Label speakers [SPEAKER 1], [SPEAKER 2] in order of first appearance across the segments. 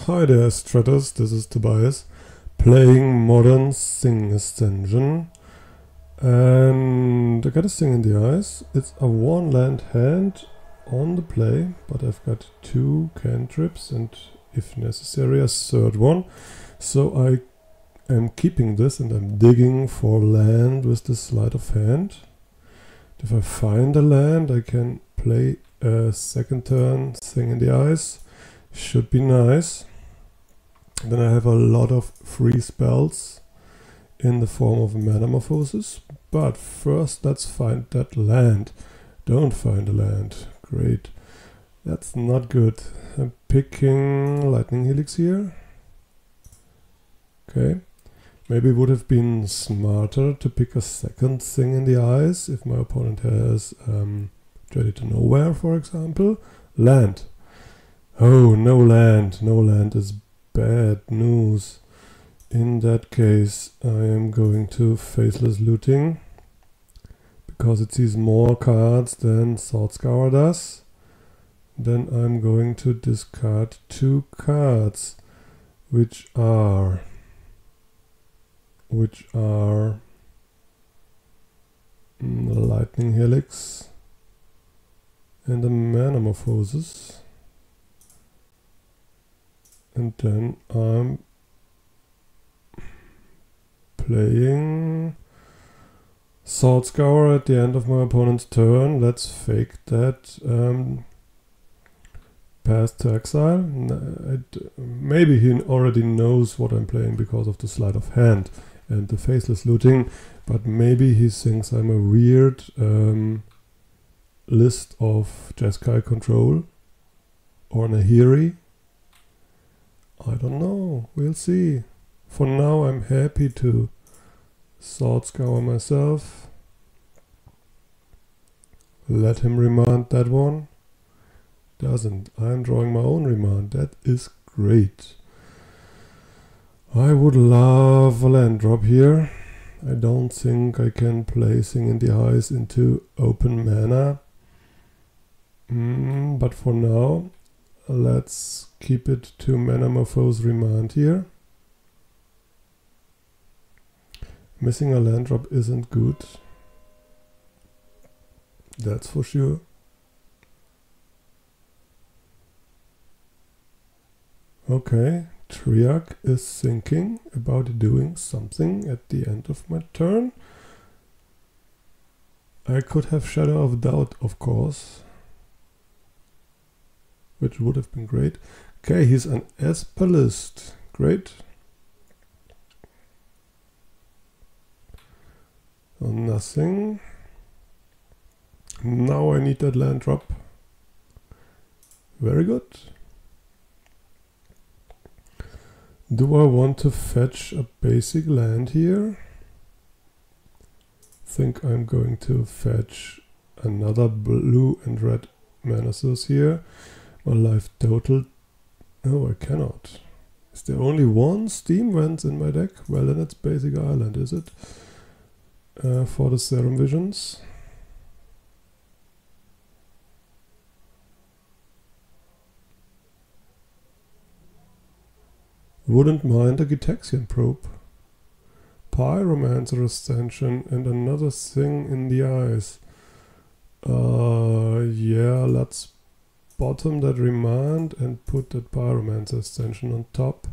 [SPEAKER 1] Hi there, Stratus, this is Tobias, playing Modern Sing Ascension, and I got a Sing in the Eyes. It's a one-land hand on the play, but I've got two cantrips and, if necessary, a third one. So I am keeping this and I'm digging for land with the sleight of hand. If I find a land, I can play a second turn Sing in the Eyes. Should be nice. Then I have a lot of free spells in the form of metamorphosis. But first let's find that land. Don't find a land. Great. That's not good. I'm picking Lightning Helix here. Okay. Maybe it would have been smarter to pick a second Sing in the Eyes if my opponent has Journey to Nowhere, for example. Land. Oh, no land. No land is bad news. In that case, I am going to Faceless Looting because it sees more cards than Sword Scour does. Then I'm going to discard two cards, which are the Lightning Helix and the Metamorphosis. And then I'm playing Sword Scour at the end of my opponent's turn. Let's fake that pass to exile. Maybe he already knows what I'm playing because of the sleight of hand and the Faceless Looting, but maybe he thinks I'm a weird list of Jeskai control or an Ahiri. I don't know, we'll see. For now I'm happy to Sword Scour myself. Let him remand that one. Doesn't. I'm drawing my own remand. That is great. I would love a land drop here. I don't think I can play Sing in the Eyes into open mana. But for now, let's keep it to Metamorphose Remand here. Missing a land drop isn't good. That's for sure. Okay, Triarch is thinking about doing something at the end of my turn. I could have Shadow of Doubt, of course, which would have been great. Okay, he's an Esper list. Great. So nothing. Now I need that land drop. Very good. Do I want to fetch a basic land here? Think I'm going to fetch another blue and red mana source here. My life total. No, I cannot. Is there only one Steam Vents in my deck? Well, then it's Basic Island, is it? For the Serum Visions. Wouldn't mind a Gitaxian Probe. Pyromancer Ascension and another Sing in the Eyes. Yeah, let's bottom that remand and put that Pyromancer Ascension on top.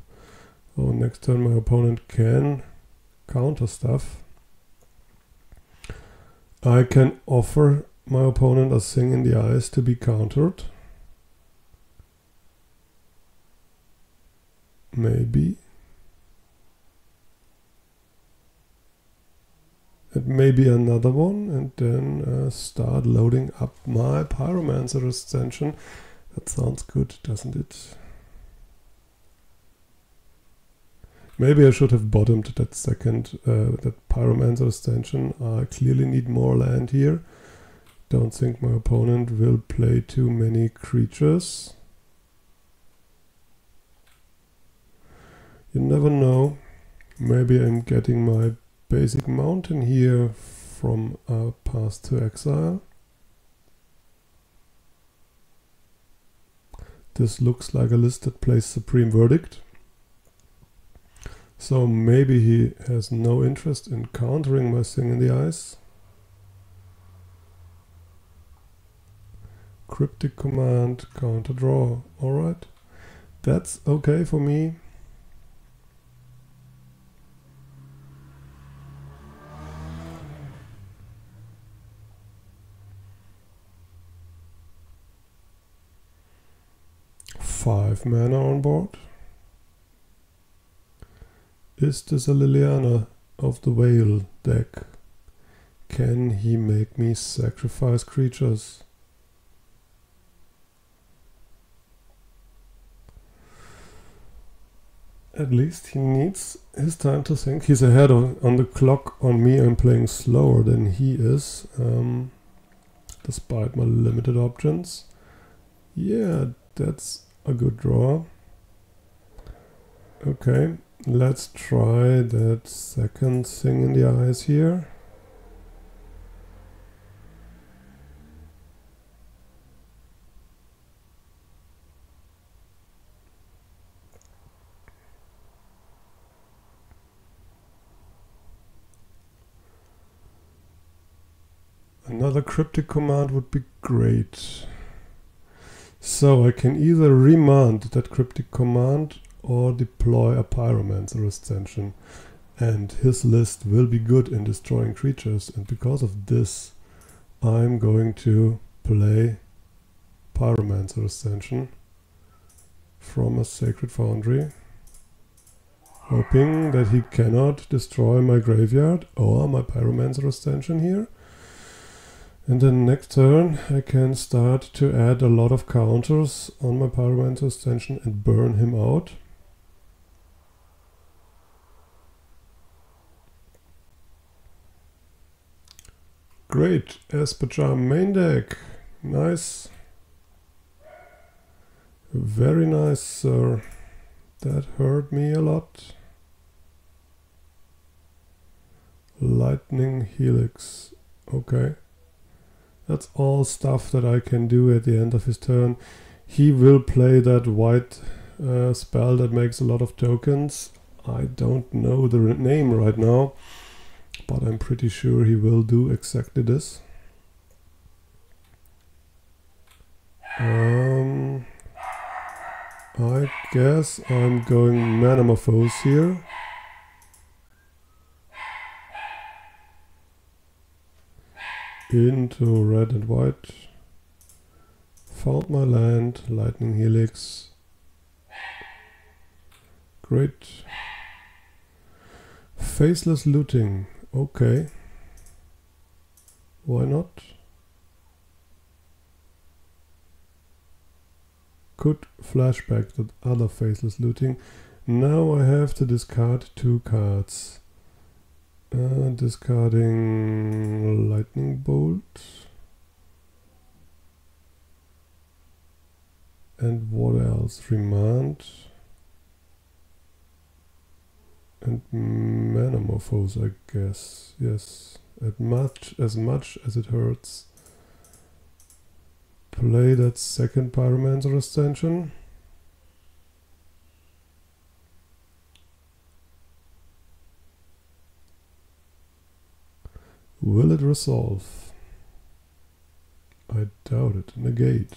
[SPEAKER 1] Oh, next turn my opponent can counter stuff. I can offer my opponent a Sing in the Eyes to be countered. Maybe. And maybe another one, and then start loading up my Pyromancer Ascension. That sounds good, doesn't it? Maybe I should have bottomed that second, that Pyromancer Ascension. I clearly need more land here. Don't think my opponent will play too many creatures. You never know. Maybe I'm getting my basic mountain here from a Path to Exile. this looks like a list that plays Supreme Verdict. So maybe he has no interest in countering my Thing in the Ice. Cryptic Command, counter draw. Alright, that's okay for me. Five mana on board. Is this a Liliana of the Whale deck? Can he make me sacrifice creatures? At least he needs his time to think. He's ahead on the clock on me. I'm playing slower than he is, despite my limited options. Yeah, that's a good draw. Okay, let's try that second Thing in the Ice here. Another Cryptic Command would be great. So I can either remand that Cryptic Command or deploy a Pyromancer Ascension. And his list will be good in destroying creatures. And because of this, I'm going to play Pyromancer Ascension from a Sacred Foundry, hoping that he cannot destroy my graveyard or my Pyromancer Ascension here. And then next turn I can start to add a lot of counters on my Pyromancer Ascension and burn him out. Great, Esper main deck. Nice. Very nice, sir. That hurt me a lot. Lightning Helix. Okay. That's all stuff that I can do at the end of his turn. He will play that white spell that makes a lot of tokens. I don't know the name right now, but I'm pretty sure he will do exactly this. I guess I'm going Metamorphose here. Into red and white. Found my land, Lightning Helix. Great. Faceless Looting. Okay. Why not? Could flashback that other Faceless Looting. Now I have to discard 2 cards. Discarding Lightning Bolt. And what else? Remand. And Metamorphose, I guess. Yes. As much as it hurts. Play that second Pyromancer Ascension. Will it resolve? I doubt it. Negate.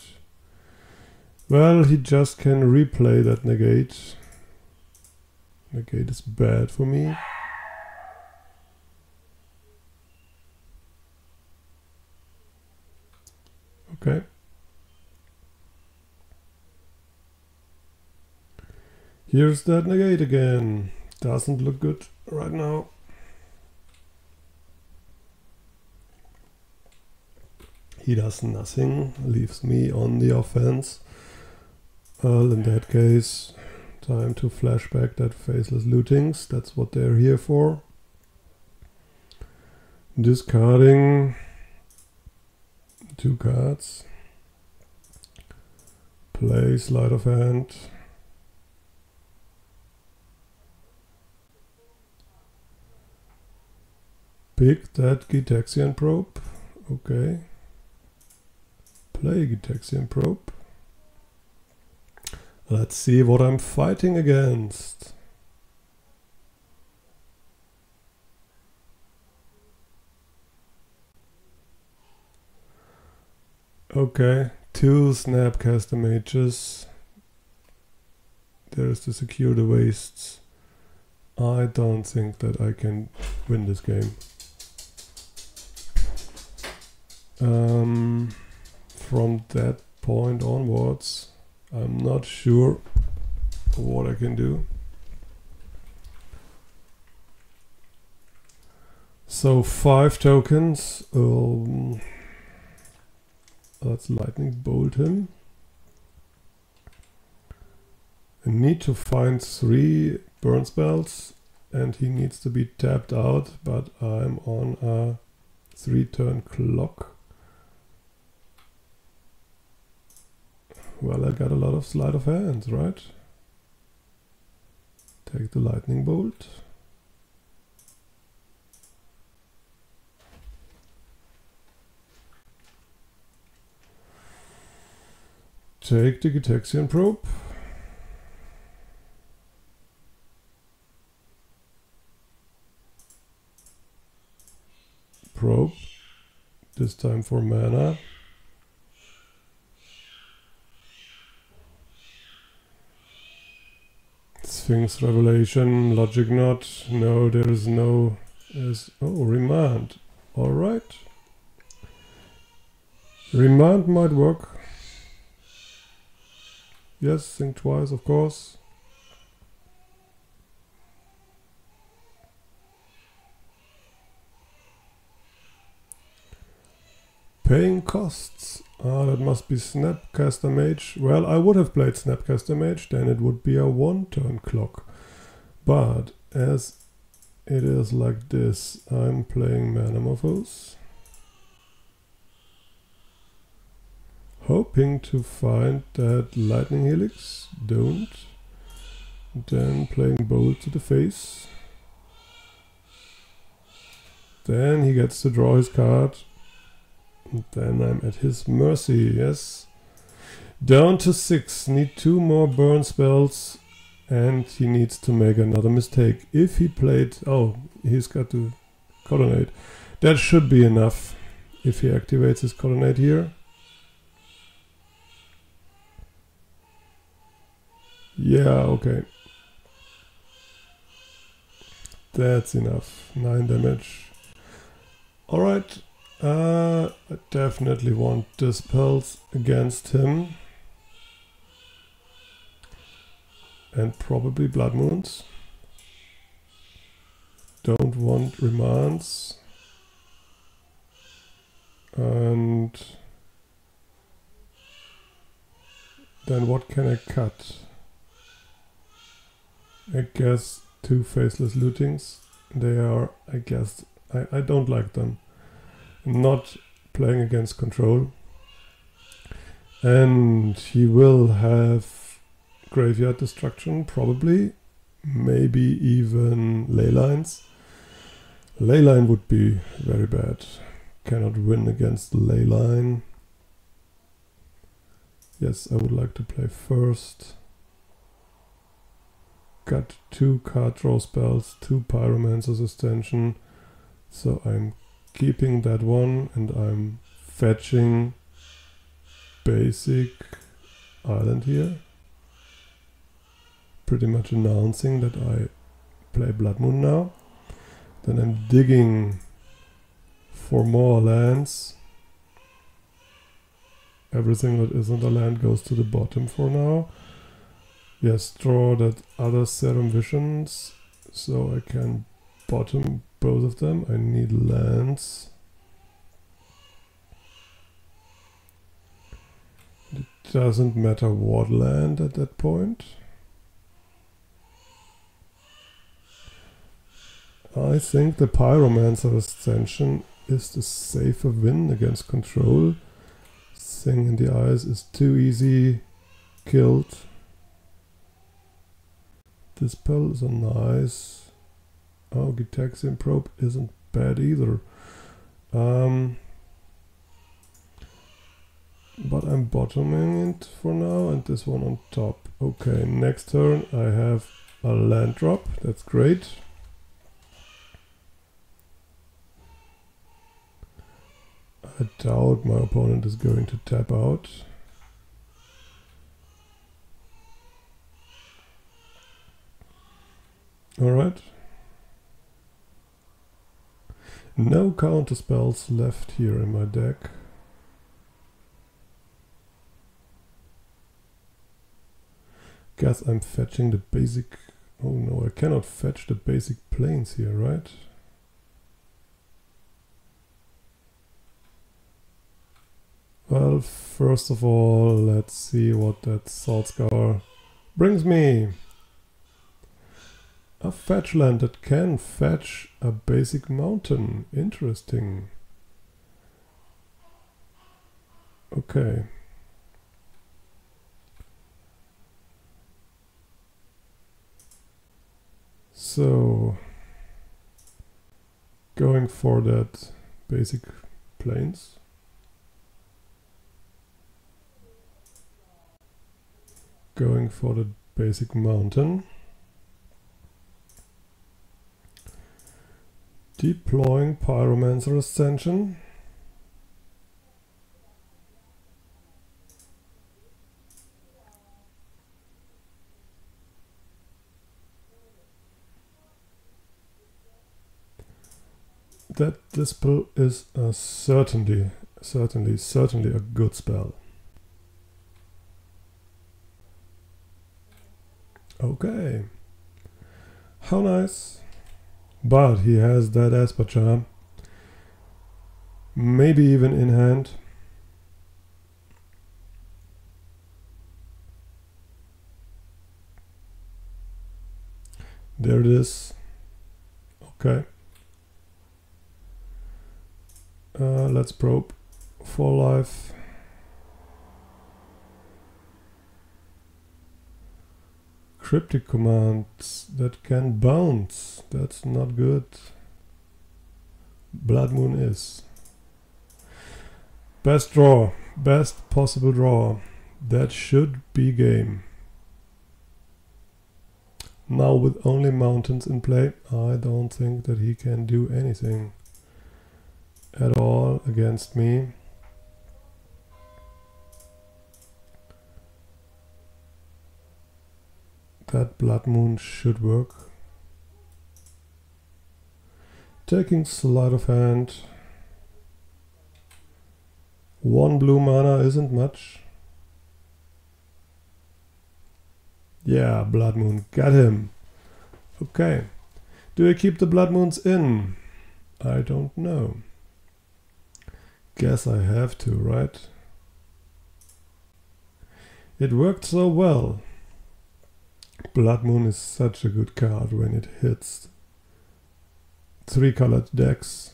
[SPEAKER 1] Well, he just can replay that negate. Negate is bad for me. Okay. Here's that negate again. Doesn't look good right now. He does nothing, leaves me on the offense. Well, in that case, time to flashback that Faceless Lootings. That's what they're here for. Discarding 2 cards. Play Sleight of Hand. Pick that Gitaxian Probe. Okay. Play Gitaxian Probe. Let's see what I'm fighting against. Okay, 2 Snapcaster Mages. There's to secure the wastes. I don't think that I can win this game. From that point onwards, I'm not sure what I can do. So 5 tokens. Let's lightning bolt him. I need to find 3 burn spells and he needs to be tapped out, but I'm on a 3-turn clock. Well, I got a lot of sleight of hand, right? Take the lightning bolt. Take the Gitaxian probe. Probe. This time for mana. Sphinx Revelation, Logic Knot. No, there is no... oh, Remand. Alright. Remand might work. Yes, think twice, of course. Paying costs. Ah, that must be Snapcaster Mage. Well, I would have played Snapcaster Mage, then it would be a 1-turn clock. But as it is like this, I'm playing Manamorphose. Hoping to find that Lightning Helix. Don't. Then playing Bolt to the face. Then he gets to draw his card. And then I'm at his mercy, yes. Down to 6, need 2 more burn spells and he needs to make another mistake. If he played... oh, he's got to colonnade. That should be enough if he activates his colonnade here. Yeah, okay. That's enough. 9 damage. Alright. I definitely want Dispels against him. And probably Blood Moons. Don't want Remands. And then what can I cut? I guess 2 Faceless Lootings. They are, I guess, I don't like them. Not playing against control. And he will have Graveyard Destruction, probably. Maybe even Leylines. Leyline would be very bad. Cannot win against Leyline. Yes, I would like to play first. Got 2 card draw spells, 2 Pyromancer's Ascension. So I'm keeping that one and I'm fetching basic island here. Pretty much announcing that I play Blood Moon now. Then I'm digging for more lands. Everything that isn't a land goes to the bottom for now. Yes, draw that other Serum Visions so I can bottom both of them. I need lands. It doesn't matter what land at that point. I think the Pyromancer Ascension is the safer win against control. Thing in the eyes is too easy. Killed. Dispel is a nice... oh, Gitaxian Probe isn't bad either. but I'm bottoming it for now, and this one on top. Okay, next turn I have a land drop. That's great. I doubt my opponent is going to tap out. Alright. No counter spells left here in my deck. Guess I'm fetching the basic... Oh no, I cannot fetch the basic planes here, right? Well, first of all, let's see what that Salt Scour brings me. A fetch land that can fetch a basic mountain. Interesting. Okay. So, going for that basic plains. Going for the basic mountain. Deploying Pyromancer Ascension. That dispel is certainly a good spell. Okay. How nice. But he has that Esper charm. Maybe even in hand. There it is. Okay. Let's probe for life. Cryptic commands that can bounce. That's not good. Blood Moon is. Best draw. Best possible draw. That should be game. Now with only mountains in play, I don't think that he can do anything at all against me. That Blood Moon should work. Taking sleight of hand. 1 blue mana isn't much. Yeah, Blood Moon, got him. Okay. Do I keep the Blood Moons in? I don't know. Guess I have to, right? It worked so well. Blood Moon is such a good card when it hits 3-colored decks.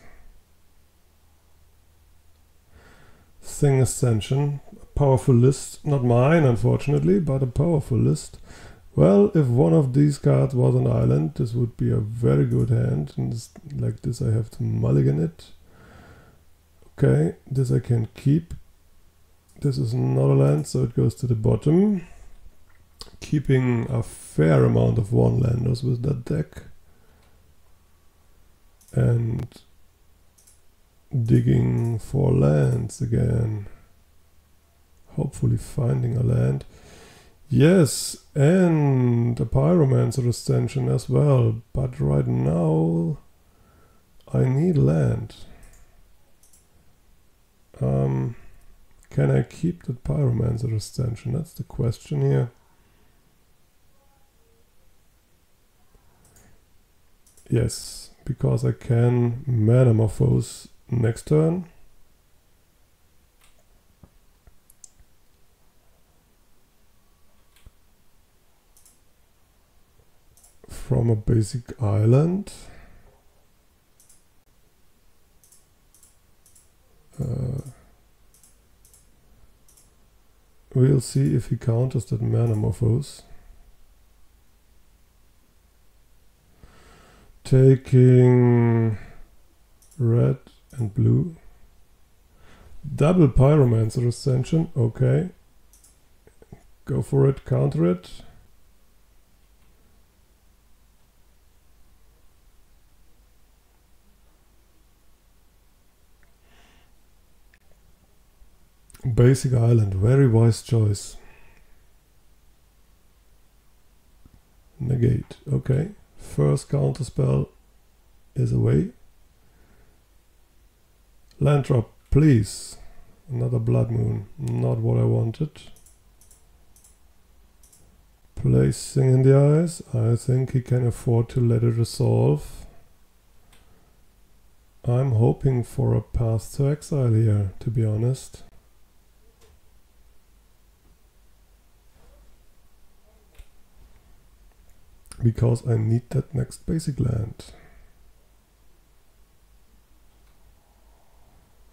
[SPEAKER 1] Thing Ascension, a powerful list. Not mine, unfortunately, but a powerful list. Well, if one of these cards was an island, this would be a very good hand. And like this, I have to mulligan it. Okay, this I can keep. This is not a land, so it goes to the bottom. Keeping a fair amount of one-landers with that deck. And digging for lands again. Hopefully finding a land. Yes, and a Pyromancer Ascension as well. But right now I need land. Can I keep the Pyromancer Ascension? That's the question here. Yes, because I can Metamorphose next turn. From a basic island. We'll see if he counters that Metamorphose. Taking red and blue. Double Pyromancer Ascension, okay. Go for it, counter it. Basic Island, very wise choice. Negate, okay. First counterspell is away. Land drop, please. Another Blood Moon, not what I wanted. Placing in the eyes, I think he can afford to let it resolve. I'm hoping for a path to exile here, to be honest. Because I need that next basic land.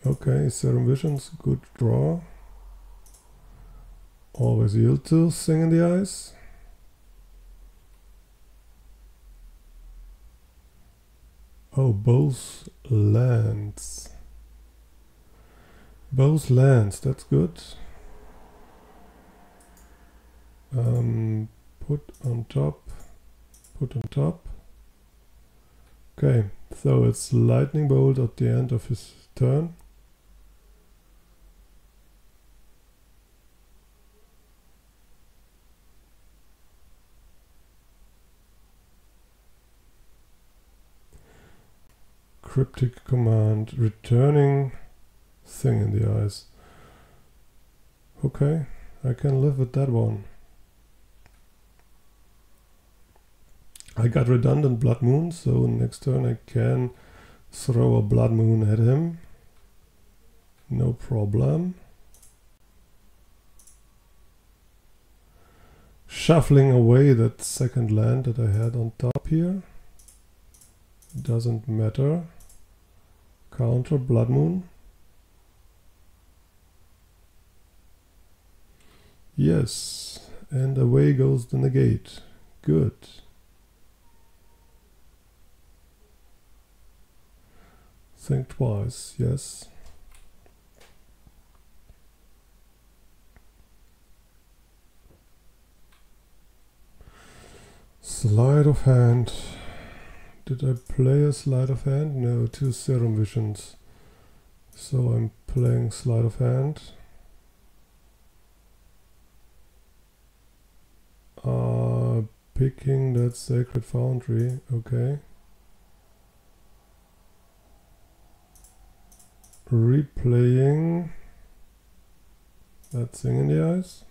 [SPEAKER 1] Okay, Serum Visions, good draw. Always yield to Sing in the Eyes. Oh, both lands. Both lands, that's good. Put on top. Put on top. Okay, so it's Lightning Bolt at the end of his turn. Cryptic Command, returning Thing in the Eyes. Okay, I can live with that one. I got redundant Blood Moon, so next turn I can throw a Blood Moon at him. No problem. Shuffling away that second land that I had on top here. Doesn't matter. Counter Blood Moon. Yes, and away goes the negate. Good. Think twice, yes. Sleight of hand. Did I play a sleight of hand? No, 2 Serum Visions. So I'm playing sleight of hand. Picking that Sacred Foundry, okay. Replaying that Thing in the Eyes.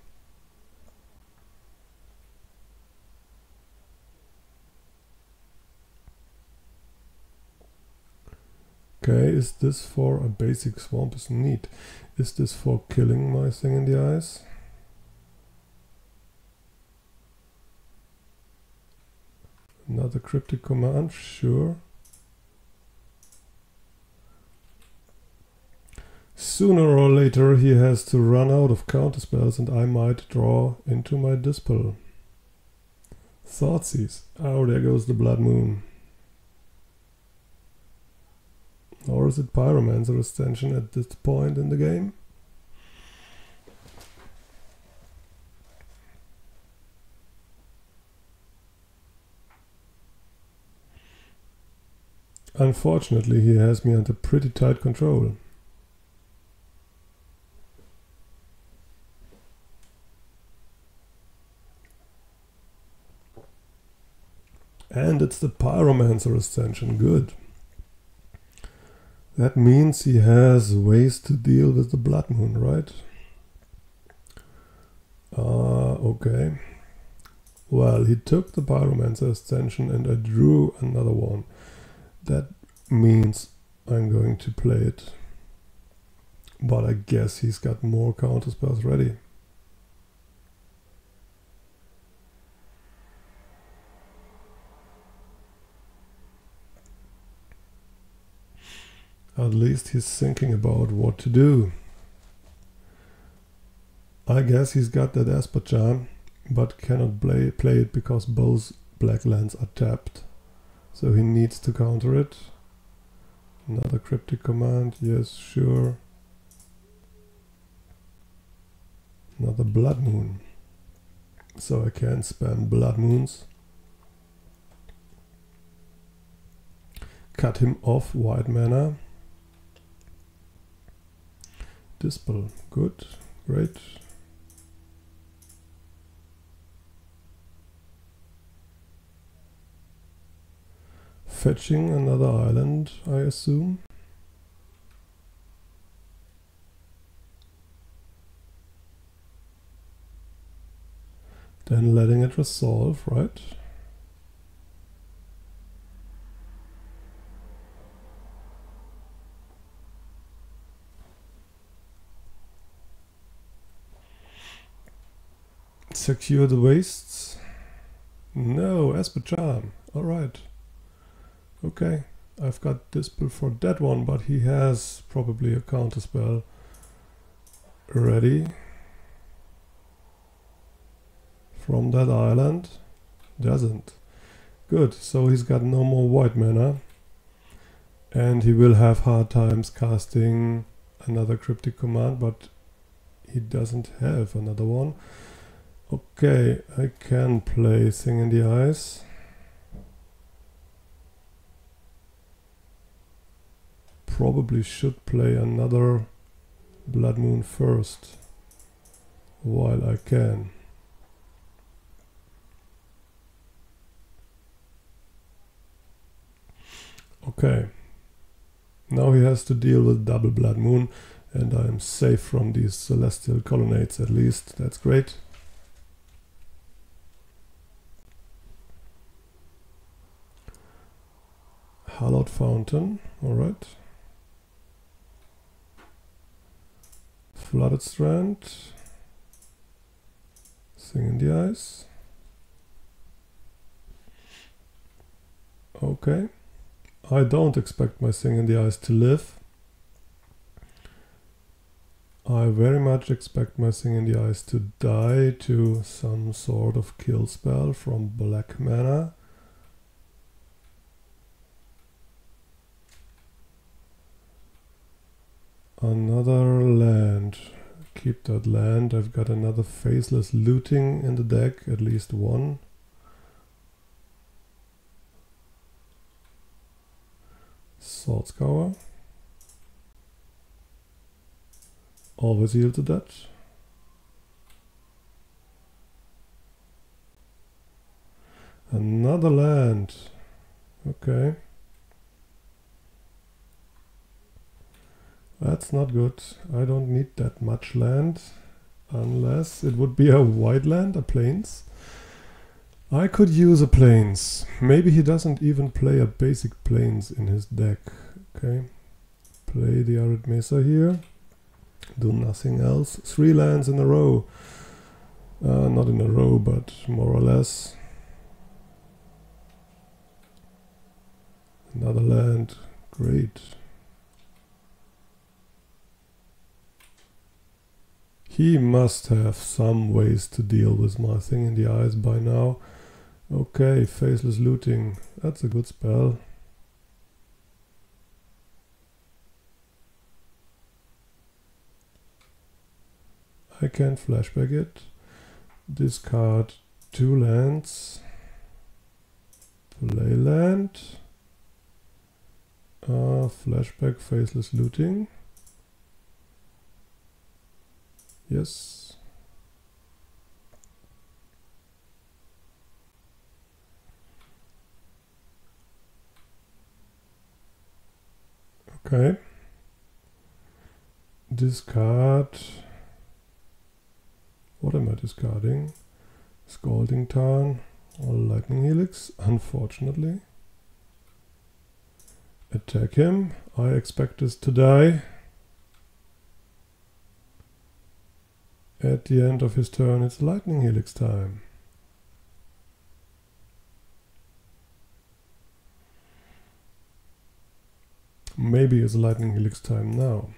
[SPEAKER 1] Okay, is this for a basic swamp? Is neat. Is this for killing my Thing in the Eyes? Another Cryptic Command, sure. Sooner or later he has to run out of counterspells and I might draw into my Dispel. Thoughtseize. Oh, there goes the Blood Moon. Or is it Pyromancer Ascension at this point in the game? Unfortunately, he has me under pretty tight control. And it's the Pyromancer Ascension, good. That means he has ways to deal with the Blood Moon, right? Okay. Well, he took the Pyromancer Ascension and I drew another one. That means I'm going to play it. But I guess he's got more counterspells ready. At least he's thinking about what to do. I guess he's got that Esper charm, but cannot play it because both black lands are tapped. So he needs to counter it. Another Cryptic Command, yes, sure. Another Blood Moon. So I can spam Blood Moons. Cut him off white mana. Dispel. Good. Great. Fetching another island, I assume. Then letting it resolve, right? Secure the wastes. No, Esper Charm. Alright. Okay. I've got Dispel for that one, but he has probably a counterspell ready from that island. Doesn't. Good. So he's got no more white mana. And he will have hard times casting another cryptic command, but he doesn't have another one. Okay, I can play Thing in the Eyes. Probably should play another Blood Moon first, while I can. Okay, now he has to deal with double Blood Moon, and I am safe from these celestial colonnades at least. That's great. Hallowed Fountain, alright. Flooded Strand. Thing in the Eyes. Okay. I don't expect my Thing in the Eyes to live. I very much expect my Thing in the Eyes to die to some sort of kill spell from black mana. Another land. Keep that land. I've got another Faceless Looting in the deck, at least one. Sword Scour. Always yield to that. Another land. Okay. That's not good. I don't need that much land. Unless it would be a white land, a plains. I could use a plains. Maybe he doesn't even play a basic plains in his deck. Okay. Play the Arid Mesa here. Do nothing else. 3 lands in a row. Not in a row, but more or less. Another land. Great. He must have some ways to deal with my Thing in the Eyes by now. Okay, Faceless Looting. That's a good spell. I can flashback it. Discard 2 lands. Play land. Flashback Faceless Looting. Yes. Okay. Discard. What am I discarding? Scalding Tarn or Lightning Helix, unfortunately. Attack him. I expect this to die. At the end of his turn, it's Lightning Helix time. Maybe it's Lightning Helix time now.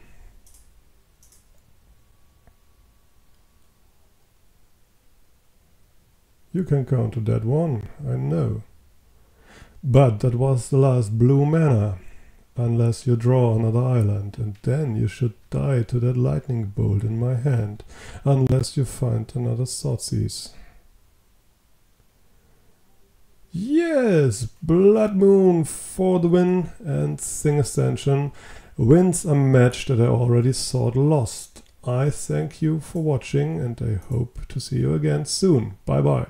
[SPEAKER 1] You can counter that one, I know. But that was the last blue mana. unless you draw another island, and then you should die to that lightning bolt in my hand, unless you find another Thoughtseize. Yes, Blood Moon for the win, and Thing Ascension wins a match that I already thought lost. I thank you for watching, and I hope to see you again soon. Bye bye.